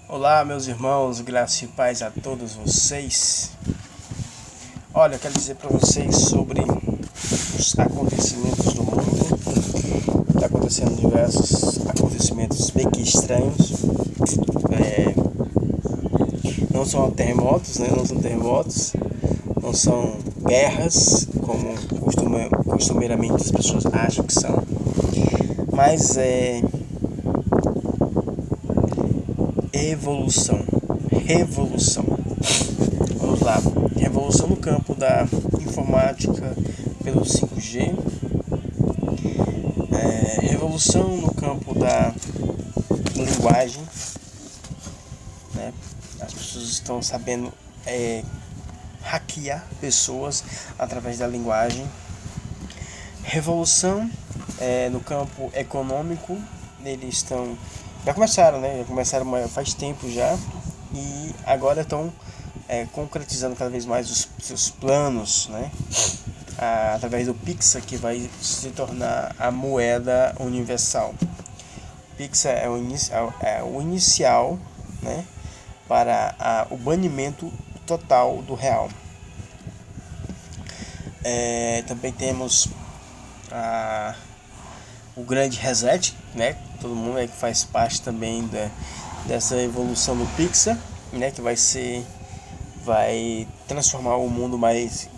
Olá, meus irmãos, graça e paz a todos vocês. Olha, eu quero dizer para vocês sobre os acontecimentos do mundo. Está acontecendo diversos acontecimentos meio que estranhos. Não são terremotos, né? Não são terremotos, não são guerras, como costumeiramente as pessoas acham que são. Mas é revolução. Vamos lá. Revolução no campo da informática pelo 5G. Revolução no campo da linguagem. Né? As pessoas estão sabendo hackear pessoas através da linguagem. Revolução no campo econômico. Eles estão... Já começaram, né? Já começaram faz tempo já. E agora estão concretizando cada vez mais os seus planos, né? Através do Pix, que vai se tornar a moeda universal. O Pix é o inicial, né? Para o banimento total do real. Também temos o grande reset, né? Todo mundo que faz parte também dessa evolução do Pixar, né? Que vai transformar o mundo mais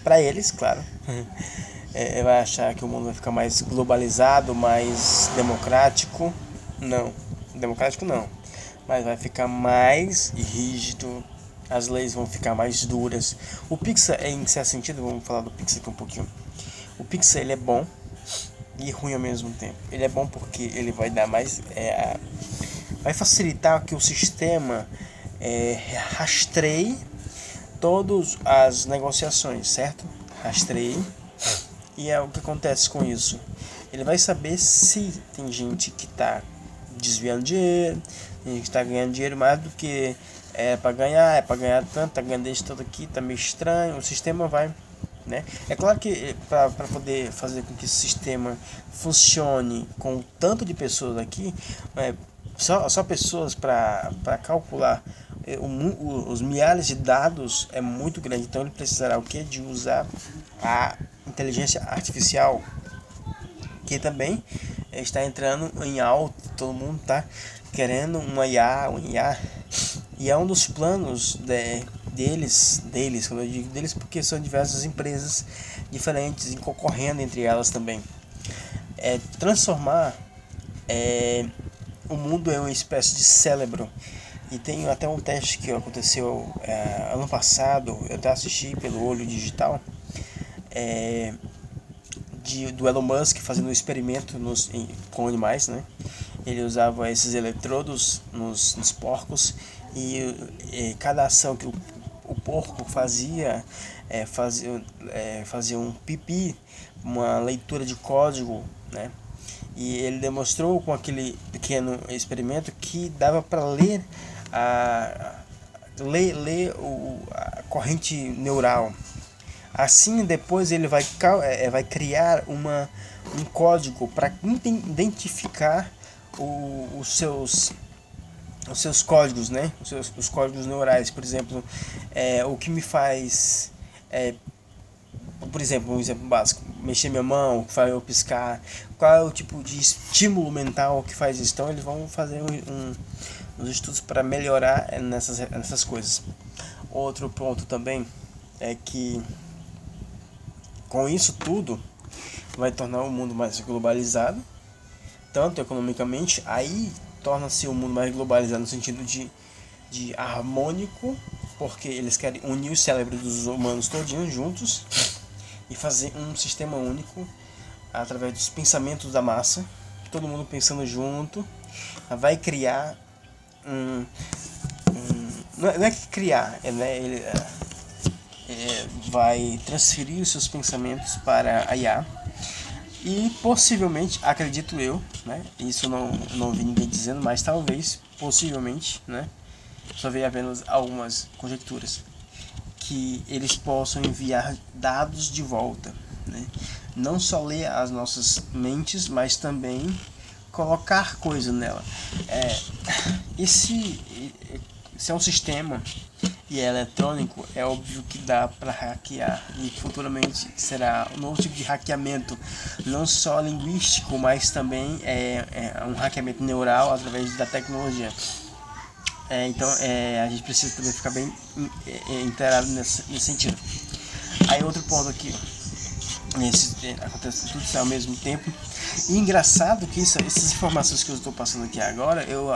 para eles, claro. Vai achar que o mundo vai ficar mais globalizado, mais democrático. Não, democrático não, mas vai ficar mais rígido. As leis vão ficar mais duras. O Pixar, em certo sentido, vamos falar do Pixar aqui um pouquinho. O Pixar, ele é bom e ruim ao mesmo tempo. Ele é bom porque ele vai dar mais, vai facilitar que o sistema rastreie todas as negociações, certo? Rastreie. E o que acontece com isso? Ele vai saber se tem gente que está desviando dinheiro, tem gente que está ganhando dinheiro mais do que é para ganhar tanto, tá ganhando isso tudo aqui, tá meio estranho. O sistema vai, né? É claro que para poder fazer com que esse sistema funcione com o tanto de pessoas aqui, só pessoas para calcular os milhares de dados é muito grande. Então ele precisará o que? De usar a inteligência artificial, que também está entrando em alta. Todo mundo está querendo uma IA, e é um dos planos deles, quando eu digo deles, porque são diversas empresas diferentes e concorrendo entre elas também. Transformar o mundo em uma espécie de cérebro. E tem até um teste que aconteceu ano passado, eu até assisti pelo olho digital, do Elon Musk fazendo um experimento com animais, né? Ele usava esses eletrodos nos porcos e cada ação que o porco fazia um pipi, uma leitura de código, né? E ele demonstrou com aquele pequeno experimento que dava para ler a corrente neural. Assim, depois ele vai criar um código para identificar os seus códigos, né? Os códigos neurais, por exemplo, o que me faz, por exemplo, um exemplo básico, mexer minha mão, que faz eu piscar, qual é o tipo de estímulo mental que faz isso. Então eles vão fazer uns estudos para melhorar nessas coisas. Outro ponto também é que com isso tudo vai tornar o mundo mais globalizado, tanto economicamente. Aí torna-se o mundo mais globalizado no sentido de harmônico, porque eles querem unir os cérebros dos humanos todinhos juntos e fazer um sistema único através dos pensamentos da massa, todo mundo pensando junto. Vai criar não é que criar, ele vai transferir os seus pensamentos para a IA. E possivelmente, acredito eu, né? Isso não vi ninguém dizendo, mas talvez, possivelmente, né? Só vi apenas algumas conjecturas, que eles possam enviar dados de volta, né? Não só ler as nossas mentes, mas também colocar coisa nela. E se é um sistema e é eletrônico, é óbvio que dá para hackear, e futuramente será um novo tipo de hackeamento, não só linguístico, mas também um hackeamento neural através da tecnologia. Então a gente precisa também ficar bem inteirado nesse sentido. Aí outro ponto aqui, acontece tudo isso ao mesmo tempo. E engraçado que essas informações que eu estou passando aqui agora, eu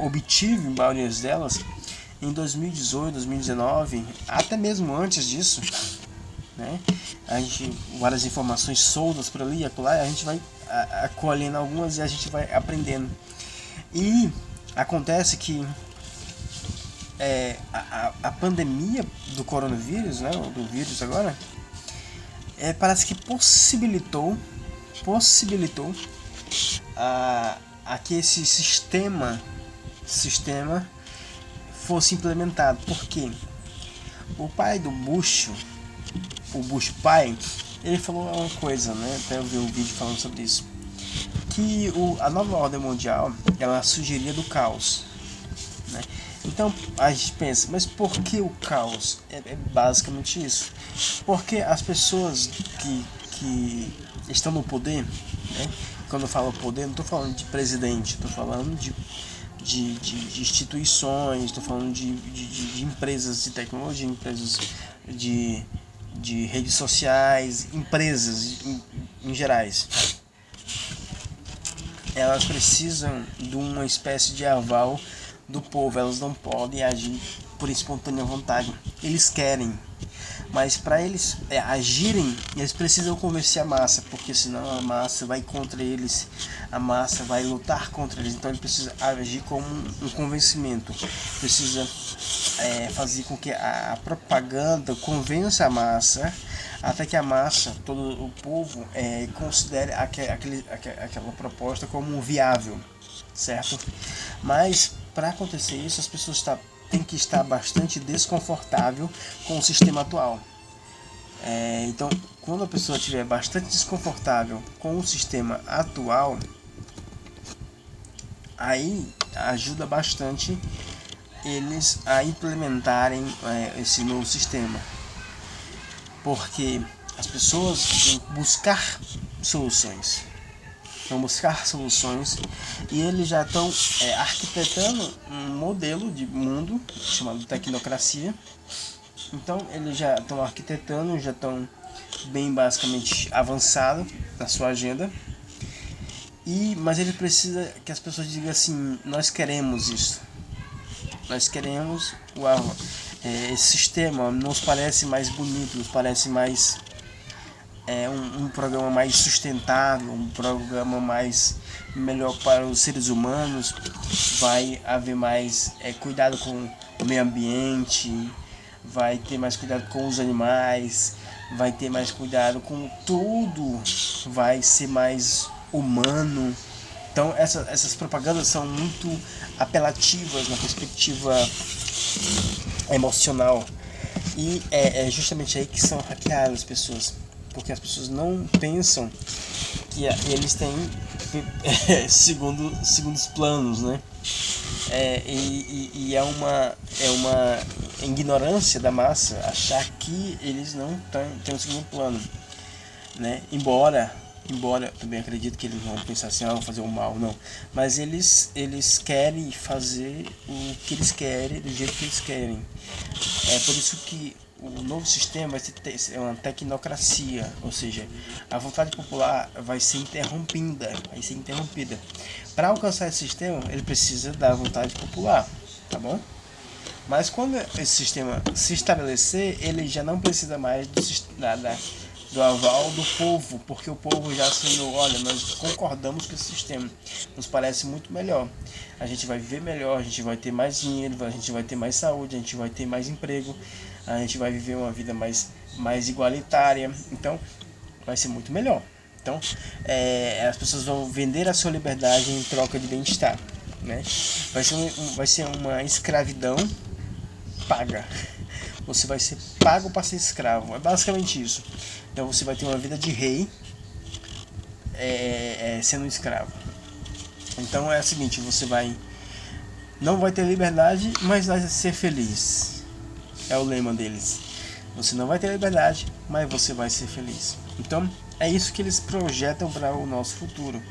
obtive várias delas em 2018, 2019, até mesmo antes disso, né? A gente, várias informações soltas por ali e acolá, a gente vai acolhendo algumas e a gente vai aprendendo. E acontece que a pandemia do coronavírus, né, do vírus agora, parece que possibilitou a que esse sistema fosse implementado. Porque o pai do Bush, o Bush pai, ele falou uma coisa, né? Até eu vi um vídeo falando sobre isso, que a nova ordem mundial, ela sugeria do caos, né? Então a gente pensa, mas por que o caos? É basicamente isso. Porque as pessoas que estão no poder, né? Quando eu falo poder, não estou falando de presidente, estou falando de instituições, estou falando de empresas de tecnologia, empresas de redes sociais, empresas em gerais. Elas precisam de uma espécie de aval do povo, elas não podem agir por espontânea vontade. Eles querem, mas para eles agirem, eles precisam convencer a massa, porque senão a massa vai contra eles, a massa vai lutar contra eles. Então ele precisa agir como um convencimento, precisa fazer com que a propaganda convença a massa, até que a massa, todo o povo, considere aquela proposta como viável, certo? Mas para acontecer isso, as pessoas têm que estar bastante desconfortável com o sistema atual. Então, quando a pessoa estiver bastante desconfortável com o sistema atual, aí ajuda bastante eles a implementarem esse novo sistema. Porque as pessoas vão buscar soluções. E eles já estão arquitetando um modelo de mundo chamado tecnocracia. Então eles já estão arquitetando, já estão bem basicamente avançado na sua agenda. Mas ele precisa que as pessoas digam assim: nós queremos isso, nós queremos esse sistema, nos parece mais bonito, nos parece mais um programa mais sustentável, um programa mais melhor para os seres humanos. Vai haver mais cuidado com o meio ambiente, vai ter mais cuidado com os animais, vai ter mais cuidado com tudo, vai ser mais humano. Então essas propagandas são muito apelativas na perspectiva emocional, e é justamente aí que são hackeadas as pessoas, porque as pessoas não pensam que eles têm segundos planos, né? E é uma ignorância da massa achar que eles não têm um segundo plano, né? Embora eu também acredito que eles vão pensar assim: vão fazer o mal, não. Mas eles querem fazer o que eles querem, do jeito que eles querem. É por isso que o novo sistema vai ser uma tecnocracia, ou seja, a vontade popular vai ser interrompida. Para alcançar esse sistema, ele precisa da vontade popular, tá bom? Mas quando esse sistema se estabelecer, ele já não precisa mais do aval do povo, porque o povo já assinou: olha, nós concordamos com esse sistema, nos parece muito melhor, a gente vai viver melhor, a gente vai ter mais dinheiro, a gente vai ter mais saúde, a gente vai ter mais emprego, a gente vai viver uma vida mais igualitária, então vai ser muito melhor. Então as pessoas vão vender a sua liberdade em troca de bem-estar, né? Vai ser uma escravidão paga. Você vai ser pago para ser escravo. É basicamente isso. Então você vai ter uma vida de rei sendo um escravo. Então é o seguinte, você não vai ter liberdade, mas vai ser feliz. É o lema deles. Você não vai ter liberdade, mas você vai ser feliz. Então é isso que eles projetam para o nosso futuro.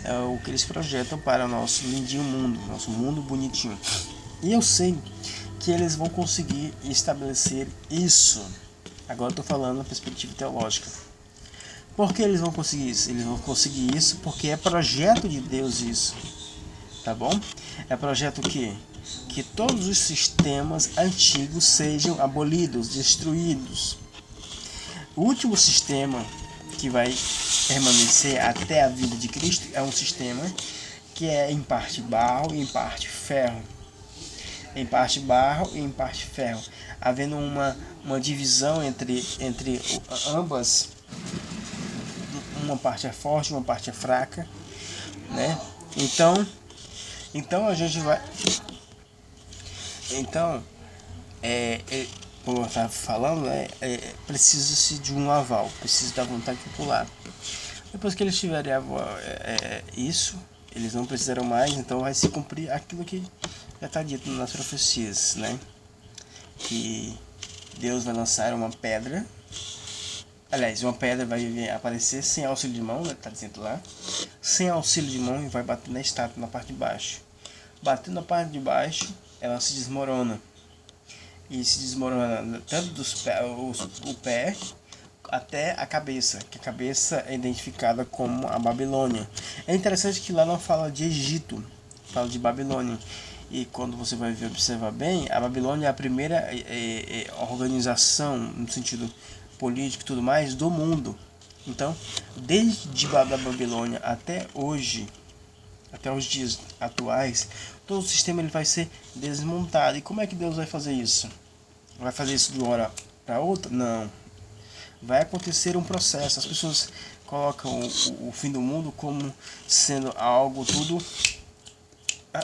É o que eles projetam para o nosso lindinho mundo, nosso mundo bonitinho. E eu sei que eles vão conseguir estabelecer isso. Agora eu estou falando na perspectiva teológica. Por que eles vão conseguir isso? Eles vão conseguir isso porque é projeto de Deus isso. Tá bom? É projeto que todos os sistemas antigos sejam abolidos, destruídos. O último sistema que vai permanecer até a vinda de Cristo é um sistema que é em parte barro e em parte ferro. Em parte barro e em parte ferro. Havendo uma divisão entre ambas. Uma parte é forte, uma parte é fraca, né? Então a gente vai. Então, como eu estava falando, precisa-se de um aval, precisa da vontade popular. Depois que eles tiverem isso, eles não precisarão mais, então vai se cumprir aquilo que já está dito nas profecias, né? Que Deus vai lançar uma pedra. Aliás, uma pedra vai aparecer sem auxílio de mão, né? Tá dizendo lá. Sem auxílio de mão e vai bater na estátua na parte de baixo. Batendo na parte de baixo, ela se desmorona. E se desmorona tanto o pé até a cabeça, que a cabeça é identificada como a Babilônia. É interessante que lá não fala de Egito, fala de Babilônia. E quando você vai observar bem, a Babilônia é a primeira organização, no sentido político e tudo mais, do mundo. Então, desde da Babilônia até hoje, até os dias atuais, todo o sistema ele vai ser desmontado. E como é que Deus vai fazer isso? Vai fazer isso de uma hora para outra? Não. Vai acontecer um processo. As pessoas colocam o fim do mundo como sendo algo tudo.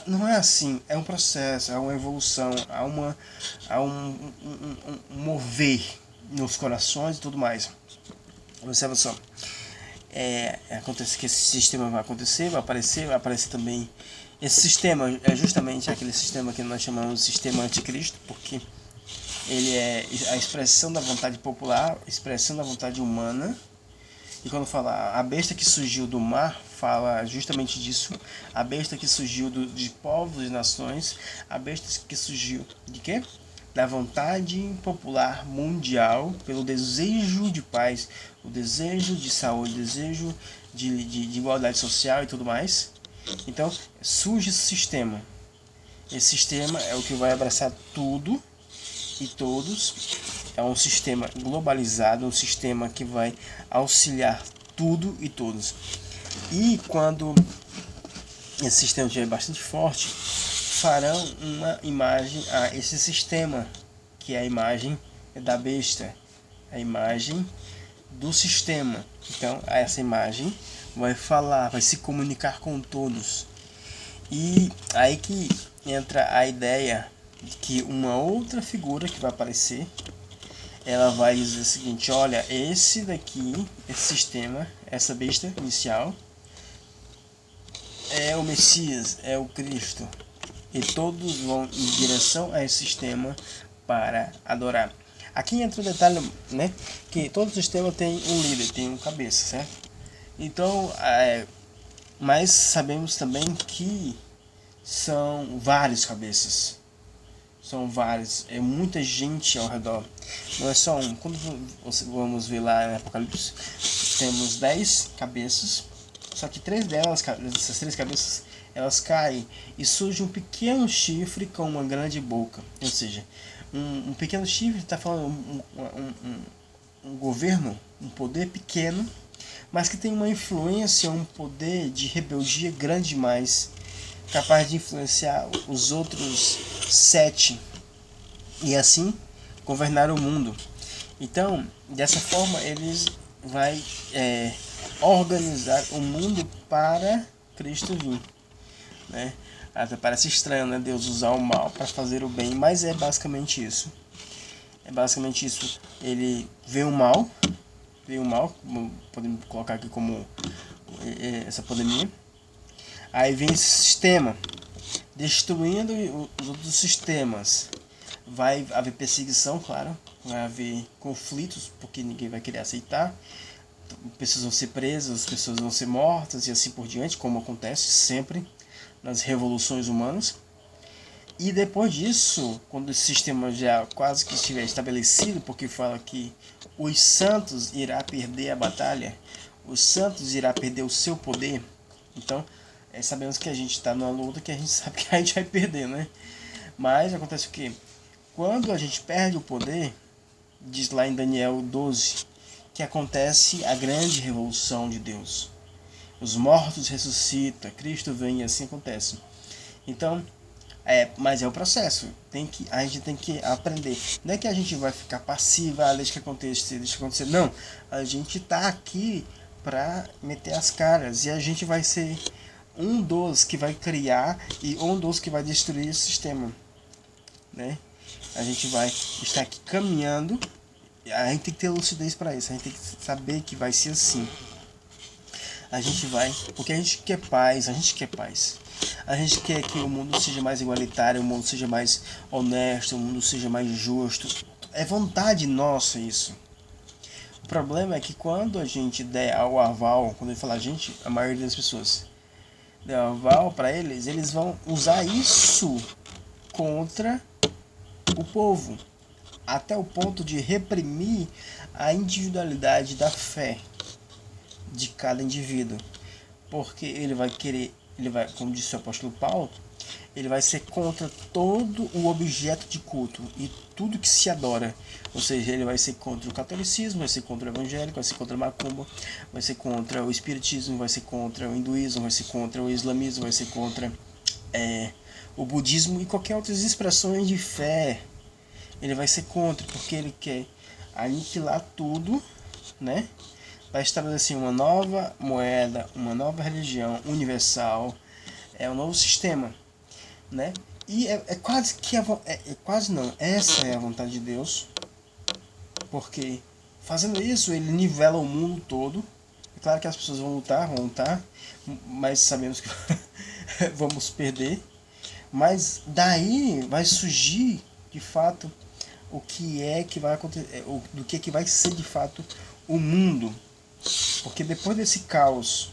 Não é assim. É um processo, é uma evolução, há um mover nos corações e tudo mais. Observa só. Acontece que esse sistema vai acontecer, vai aparecer também. Esse sistema é justamente aquele sistema que nós chamamos de sistema anticristo, porque ele é a expressão da vontade popular, expressão da vontade humana. E quando fala a besta que surgiu do mar, fala justamente disso. A besta que surgiu de povos e nações, a besta que surgiu de quê? Da vontade popular mundial, pelo desejo de paz, o desejo de saúde, o desejo de igualdade social e tudo mais. Então surge esse sistema. Esse sistema é o que vai abraçar tudo e todos. É um sistema globalizado, um sistema que vai auxiliar tudo e todos. E quando esse sistema estiver bastante forte, farão uma imagem a esse sistema, que é a imagem da besta, a imagem do sistema. Então essa imagem vai falar, vai se comunicar com todos. E aí que entra a ideia de que uma outra figura que vai aparecer, ela vai dizer o seguinte: olha, esse daqui, esse sistema, essa besta inicial é o Messias, é o Cristo, e todos vão em direção a esse sistema para adorar. Aqui entra o detalhe, né, que todo sistema tem um líder, tem um cabeça, certo? Então, mas sabemos também que são vários cabeças. São vários, é muita gente ao redor. Não é só um. Quando vamos ver lá no Apocalipse, temos 10 cabeças. Só que 3 delas, essas 3 cabeças, elas caem e surge um pequeno chifre com uma grande boca. Ou seja, um pequeno chifre está falando um governo, um poder pequeno, mas que tem uma influência, um poder de rebeldia grande demais, capaz de influenciar os outros 7 e assim governar o mundo. Então, dessa forma, eles vai organizar o mundo para Cristo vir, né? Até parece estranho, né, Deus usar o mal para fazer o bem, mas é basicamente isso. É basicamente isso. Ele vê o mal, podemos colocar aqui como essa pandemia. Aí vem esse sistema, destruindo os outros sistemas. Vai haver perseguição, claro, vai haver conflitos, porque ninguém vai querer aceitar. Pessoas vão ser presas, pessoas vão ser mortas e assim por diante, como acontece sempre nas revoluções humanas. E depois disso, quando esse sistema já quase que estiver estabelecido, porque fala que os santos irá perder a batalha, os santos irá perder o seu poder. Então, sabemos que a gente está numa luta que a gente sabe que a gente vai perder, né? Mas acontece o quê? Quando a gente perde o poder, diz lá em Daniel 12, que acontece a grande revolução de Deus. Os mortos ressuscitam, Cristo vem e assim acontece. Então, mas é o processo. A gente tem que aprender. Não é que a gente vai ficar passiva, deixa que acontecer, deixa que acontecer. Não, a gente está aqui para meter as caras e a gente vai ser um dos que vai criar e um dos que vai destruir esse sistema, né? A gente vai estar aqui caminhando. A gente tem que ter lucidez para isso. A gente tem que saber que vai ser assim. A gente vai, porque a gente quer paz, a gente quer paz. A gente quer que o mundo seja mais igualitário, o mundo seja mais honesto, o mundo seja mais justo. É vontade nossa isso. O problema é que quando a gente der ao aval, quando eu falar a gente, a maioria das pessoas der ao aval para eles, eles vão usar isso contra o povo, até o ponto de reprimir a individualidade da fé de cada indivíduo, porque ele vai querer, como disse o apóstolo Paulo, ele vai ser contra todo o objeto de culto e tudo que se adora. Ou seja, ele vai ser contra o catolicismo, vai ser contra o evangélico, vai ser contra a macumba, vai ser contra o espiritismo, vai ser contra o hinduísmo, vai ser contra o islamismo, vai ser contra o budismo e qualquer outras expressões de fé. Ele vai ser contra, porque ele quer aniquilar tudo, né? Vai estabelecer uma nova moeda, uma nova religião universal, um novo sistema, né? E é quase que quase não, essa é a vontade de Deus, porque fazendo isso ele nivela o mundo todo. É claro que as pessoas vão lutar, mas sabemos que vamos perder. Mas daí vai surgir de fato o que é que vai acontecer, do que vai ser de fato o mundo. Porque depois desse caos,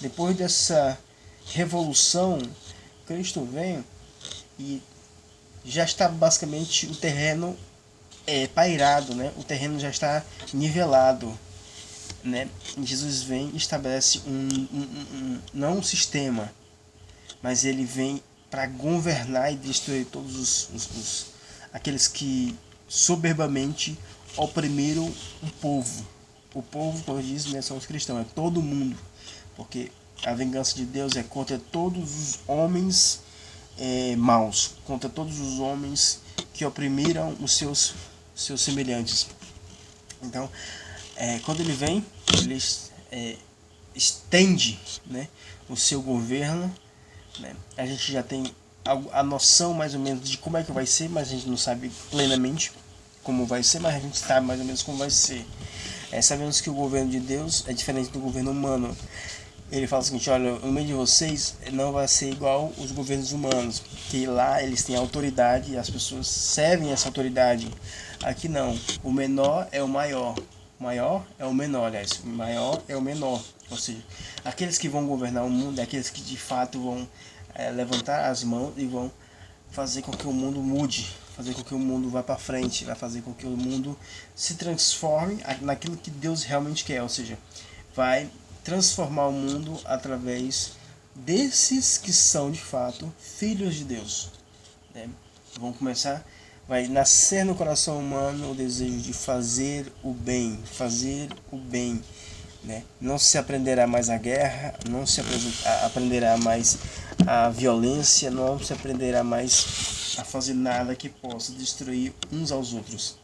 depois dessa revolução, Cristo vem e já está basicamente o terreno pairado, né? O terreno já está nivelado, né? Jesus vem e estabelece não um sistema, mas ele vem para governar e destruir todos aqueles que soberbamente oprimiram o povo. O povo, como eu disse, né, são os cristãos, é todo mundo, porque a vingança de Deus é contra todos os homens maus, contra todos os homens que oprimiram os seus semelhantes. Então, quando ele vem, ele estende, né, o seu governo, né? A gente já tem a noção mais ou menos de como é que vai ser, mas a gente não sabe plenamente como vai ser, mas a gente sabe mais ou menos como vai ser. Sabemos que o governo de Deus é diferente do governo humano. Ele fala o seguinte: olha, no meio de vocês não vai ser igual os governos humanos, que lá eles têm autoridade e as pessoas servem essa autoridade. Aqui não, o menor é o maior, o maior é o menor, aliás, o maior é o menor. Ou seja, aqueles que vão governar o mundo é aqueles que de fato vão levantar as mãos e vão fazer com que o mundo mude, fazer com que o mundo vá para frente, vai fazer com que o mundo se transforme naquilo que Deus realmente quer, ou seja, vai transformar o mundo através desses que são de fato filhos de Deus, né? Vão começar, vai nascer no coração humano o desejo de fazer o bem, né? Não se aprenderá mais a guerra, não se aprenderá mais a violência, não se aprenderá mais a fazer nada que possa destruir uns aos outros,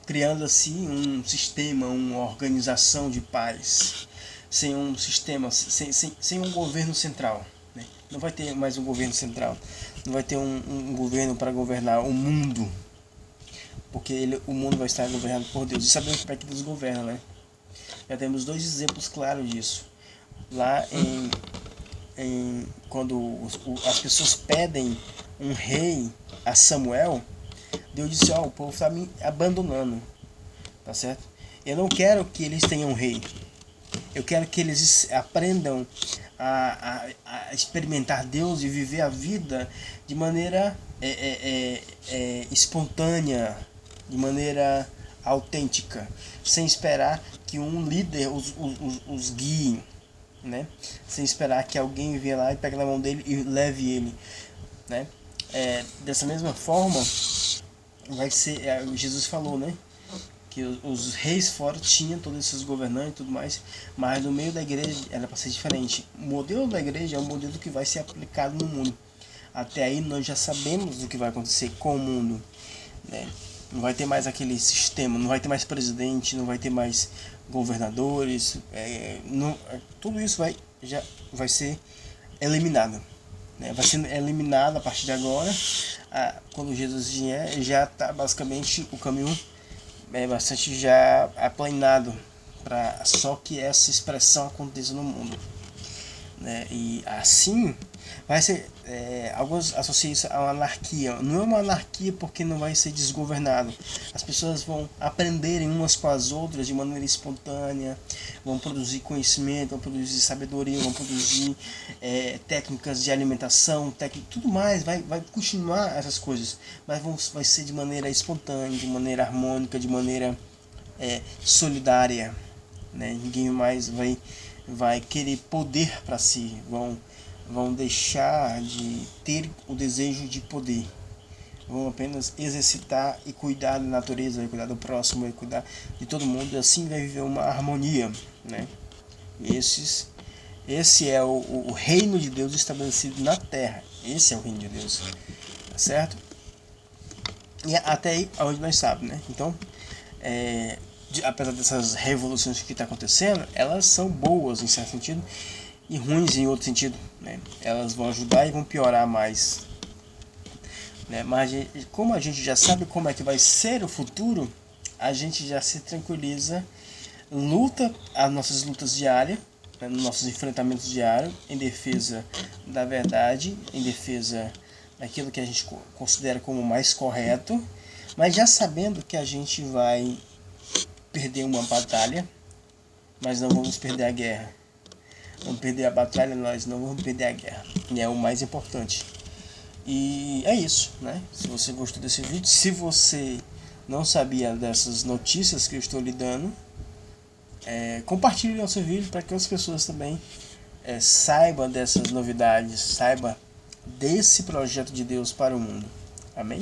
criando assim um sistema, uma organização de paz, sem um sistema, sem um governo central, né? Não vai ter mais um governo central, não vai ter um governo para governar o mundo, porque o mundo vai estar governado por Deus, e sabemos como é que Deus governa, né? Já temos dois exemplos claros disso. Lá em quando as pessoas pedem um rei a Samuel, Deus disse, o povo está me abandonando, tá certo? Eu não quero que eles tenham um rei. Eu quero que eles aprendam a experimentar Deus e viver a vida de maneira espontânea, de maneira autêntica, sem esperar que um líder os guie, né? Sem esperar que alguém venha lá e pegue na mão dele e leve ele, né? Dessa mesma forma, vai ser, Jesus falou, né? Que os reis fora tinham todos esses governantes e tudo mais, mas no meio da igreja era para ser diferente. O modelo da igreja é o modelo que vai ser aplicado no mundo. Até aí nós já sabemos o que vai acontecer com o mundo, né? Não vai ter mais aquele sistema, não vai ter mais presidente, não vai ter mais governadores, tudo isso já vai ser eliminado, né? Vai ser eliminado a partir de agora. Quando Jesus vier, já está basicamente o caminho bastante já aplanado para só que essa expressão aconteça no mundo, né? E assim vai ser, alguns associam isso a uma anarquia. Não é uma anarquia porque não vai ser desgovernado. As pessoas vão aprenderem umas com as outras de maneira espontânea, vão produzir conhecimento, vão produzir sabedoria, vão produzir técnicas de alimentação, tudo mais, vai continuar essas coisas, mas vai ser de maneira espontânea, de maneira harmônica, de maneira solidária, né? Ninguém mais vai querer poder para si, vão deixar de ter o desejo de poder, vão apenas exercitar e cuidar da natureza, cuidar do próximo, e cuidar de todo mundo, e assim vai viver uma harmonia, né? Esse é o reino de Deus estabelecido na terra. Esse é o reino de Deus, tá certo? E até aí onde nós sabemos, né? Então, apesar dessas revoluções que está acontecendo, elas são boas em certo sentido e ruins em outro sentido, né? Elas vão ajudar e vão piorar mais, né? Mas como a gente já sabe como é que vai ser o futuro, a gente já se tranquiliza, luta as nossas lutas diárias, né? Nos nossos enfrentamentos diários, em defesa da verdade, em defesa daquilo que a gente considera como mais correto, mas já sabendo que a gente vai perder uma batalha, mas não vamos perder a guerra. Vamos perder a batalha, nós não vamos perder a guerra. E é o mais importante. E é isso, né? Se você gostou desse vídeo, se você não sabia dessas notícias que eu estou lhe dando, compartilhe o nosso vídeo para que as pessoas também saibam dessas novidades, saibam desse projeto de Deus para o mundo. Amém?